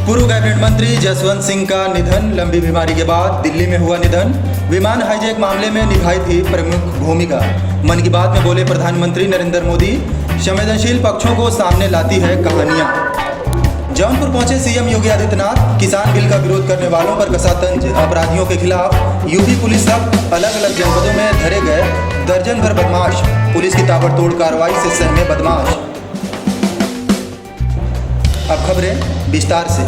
पूर्व कैबिनेट मंत्री जसवंत सिंह का निधन। लंबी बीमारी के बाद दिल्ली में हुआ निधन। विमान हाईजैक मामले में निभाई थी प्रमुख भूमिका। मन की बात में बोले प्रधानमंत्री नरेंद्र मोदी, संवेदनशील पक्षों को सामने लाती है कहानियां। जौनपुर पहुंचे सीएम योगी आदित्यनाथ। किसान बिल का विरोध करने वालों पर कसा तंज। अपराधियों के खिलाफ यूपी पुलिस अब अलग अलग जनपदों में धरे गए दर्जन भर बदमाश। पुलिस की ताबड़तोड़ कार्रवाई से सहमे बदमाश। अब खबरें विस्तार से।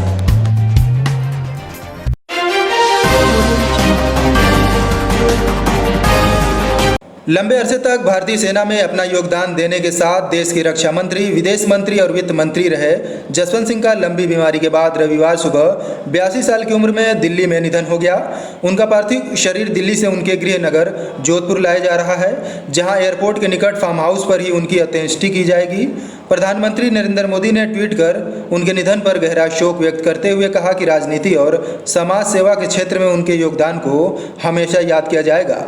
लंबे अरसे तक भारतीय सेना में अपना योगदान देने के साथ देश के रक्षा मंत्री, विदेश मंत्री और वित्त मंत्री रहे जसवंत सिंह का लंबी बीमारी के बाद रविवार सुबह 82 साल की उम्र में दिल्ली में निधन हो गया। उनका पार्थिव शरीर दिल्ली से उनके गृह नगर जोधपुर लाया जा रहा है, जहां एयरपोर्ट के निकट फार्म हाउस पर ही उनकी अंत्येष्टि की जाएगी। प्रधानमंत्री नरेंद्र मोदी ने ट्वीट कर उनके निधन पर गहरा शोक व्यक्त करते हुए कहा कि राजनीति और समाज सेवा के क्षेत्र में उनके योगदान को हमेशा याद किया जाएगा।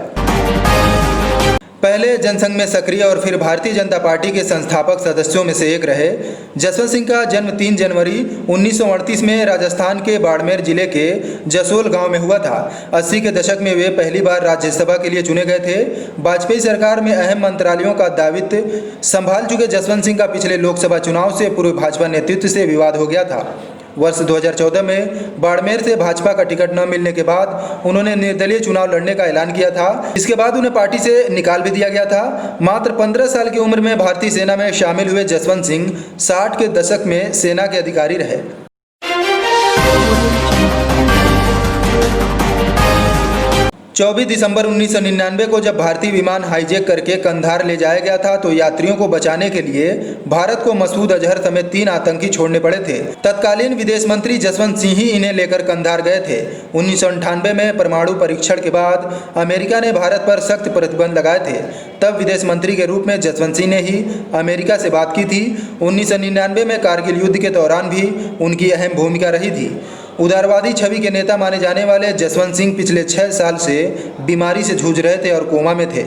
पहले जनसंघ में सक्रिय और फिर भारतीय जनता पार्टी के संस्थापक सदस्यों में से एक रहे जसवंत सिंह का जन्म 3 जनवरी 1938 में राजस्थान के बाड़मेर जिले के जसोल गांव में हुआ था। 80 के दशक में वे पहली बार राज्यसभा के लिए चुने गए थे। वाजपेयी सरकार में अहम मंत्रालयों का दायित्व संभाल चुके जसवंत सिंह का पिछले लोकसभा चुनाव से पूर्व भाजपा नेतृत्व से विवाद हो गया था। वर्ष 2014 में बाड़मेर से भाजपा का टिकट न मिलने के बाद उन्होंने निर्दलीय चुनाव लड़ने का ऐलान किया था। इसके बाद उन्हें पार्टी से निकाल भी दिया गया था। मात्र 15 साल की उम्र में भारतीय सेना में शामिल हुए जसवंत सिंह 60 के दशक में सेना के अधिकारी रहे। 24 दिसंबर 1999 को जब भारतीय विमान हाईजैक करके कंधार ले जाया गया था तो यात्रियों को बचाने के लिए भारत को मसूद अजहर समेत 3 आतंकी छोड़ने पड़े थे। तत्कालीन विदेश मंत्री जसवंत सिंह ही इन्हें लेकर कंधार गए थे। 1998 में परमाणु परीक्षण के बाद अमेरिका ने भारत पर सख्त प्रतिबंध लगाए थे। तब विदेश मंत्री के रूप में जसवंत सिंह ने ही अमेरिका से बात की थी। 1999 में कारगिल युद्ध के दौरान भी उनकी अहम भूमिका रही थी। उदारवादी छवि के नेता माने जाने वाले जसवंत सिंह पिछले 6 साल से बीमारी से जूझ रहे थे और कोमा में थे।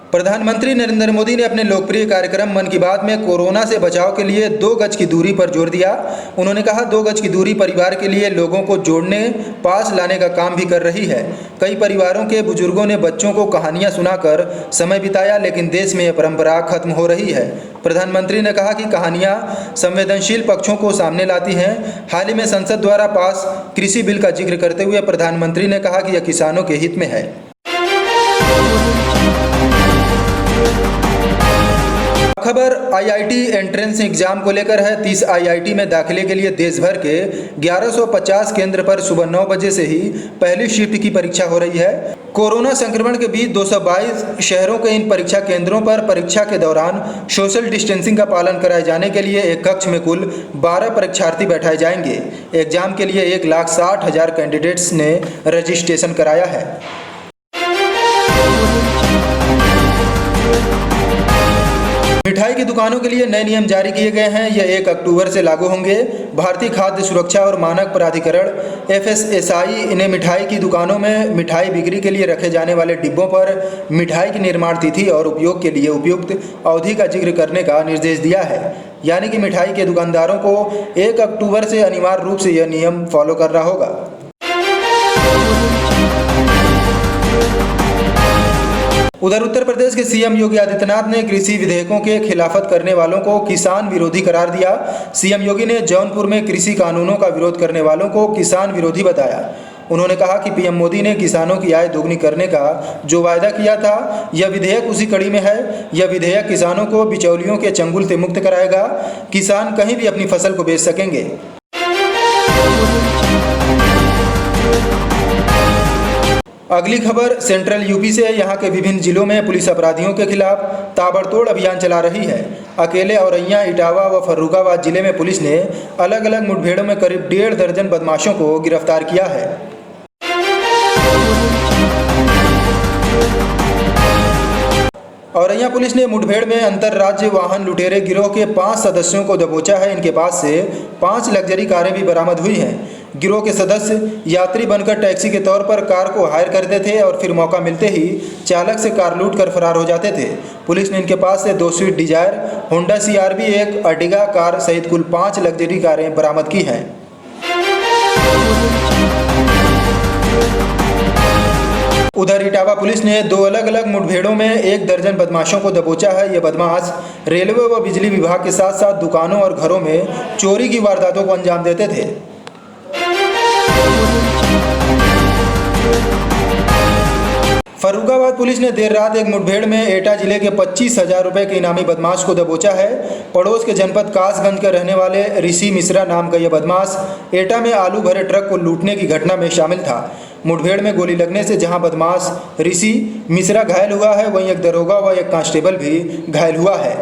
प्रधानमंत्री नरेंद्र मोदी ने अपने लोकप्रिय कार्यक्रम मन की बात में कोरोना से बचाव के लिए 2 गज की दूरी पर जोर दिया। उन्होंने कहा 2 गज की दूरी परिवार के लिए लोगों को जोड़ने, पास लाने का काम भी कर रही है। कई परिवारों के बुजुर्गों ने बच्चों को कहानियां सुनाकर समय बिताया, लेकिन देश में यह परंपरा खत्म हो रही है। प्रधानमंत्री ने कहा कि कहानियां संवेदनशील पक्षों को सामने लाती हैं। हाल ही में संसद द्वारा पास कृषि बिल का जिक्र करते हुए प्रधानमंत्री ने कहा कि यह किसानों के हित में है। खबर आईआईटी एंट्रेंस एग्जाम को लेकर है। 30 आईआईटी में दाखिले के लिए देश भर के 1150 केंद्र पर सुबह 9 बजे से ही पहली शिफ्ट की परीक्षा हो रही है। कोरोना संक्रमण के बीच 222 शहरों के इन परीक्षा केंद्रों पर परीक्षा के दौरान सोशल डिस्टेंसिंग का पालन कराए जाने के लिए एक कक्ष में कुल 12 परीक्षार्थी बैठाए जाएंगे। एग्जाम के लिए 1,60,000 कैंडिडेट्स ने रजिस्ट्रेशन कराया है। मिठाई की दुकानों के लिए नए नियम जारी किए गए हैं। यह 1 अक्टूबर से लागू होंगे। भारतीय खाद्य सुरक्षा और मानक प्राधिकरण FSSAI ने मिठाई की दुकानों में मिठाई बिक्री के लिए रखे जाने वाले डिब्बों पर मिठाई की निर्माण तिथि और उपयोग के लिए उपयुक्त अवधि का जिक्र करने का निर्देश दिया है। यानी कि मिठाई के दुकानदारों को 1 अक्टूबर से अनिवार्य रूप से यह नियम फॉलो करना होगा। उधर उत्तर प्रदेश के सीएम योगी आदित्यनाथ ने कृषि विधेयकों के खिलाफत करने वालों को किसान विरोधी करार दिया। सीएम योगी ने जौनपुर में कृषि कानूनों का विरोध करने वालों को किसान विरोधी बताया। उन्होंने कहा कि पीएम मोदी ने किसानों की आय दोगुनी करने का जो वायदा किया था, यह विधेयक उसी कड़ी में है। यह विधेयक किसानों को बिचौलियों के चंगुल से मुक्त कराएगा। किसान कहीं भी अपनी फसल को बेच सकेंगे। अगली खबर सेंट्रल यूपी से। यहाँ के विभिन्न जिलों में पुलिस अपराधियों के खिलाफ ताबड़तोड़ अभियान चला रही है। अकेले औरैया, इटावा व फर्रुखाबाद जिले में पुलिस ने अलग अलग मुठभेड़ों में करीब 1.5 दर्जन बदमाशों को गिरफ्तार किया है। औरैया पुलिस ने मुठभेड़ में अंतर्राज्य वाहन लुटेरे गिरोह के 5 सदस्यों को दबोचा है। इनके पास से 5 लग्जरी कारें भी बरामद हुई हैं। गिरोह के सदस्य यात्री बनकर टैक्सी के तौर पर कार को हायर करते थे और फिर मौका मिलते ही चालक से कार लूट कर फरार हो जाते थे। पुलिस ने इनके पास से 2 स्विफ्ट डिजायर, होंडा CRV, एक अर्टिगा कार सहित कुल 5 लग्जरी कारें बरामद की हैं। उधर इटावा पुलिस ने 2 अलग अलग मुठभेड़ों में 1 दर्जन बदमाशों को दबोचा है। ये बदमाश रेलवे व बिजली विभाग के साथ साथ दुकानों और घरों में चोरी की वारदातों को अंजाम देते थे। फर्रुखाबाद पुलिस ने देर रात एक मुठभेड़ में एटा जिले के 25,000 रुपये के इनामी बदमाश को दबोचा है। पड़ोस के जनपद कासगंज के रहने वाले ऋषि मिश्रा नाम का यह बदमाश एटा में आलू भरे ट्रक को लूटने की घटना में शामिल था। मुठभेड़ में गोली लगने से जहां बदमाश ऋषि मिश्रा घायल हुआ है, वहीं एक दरोगा व एक कांस्टेबल भी घायल हुआ है।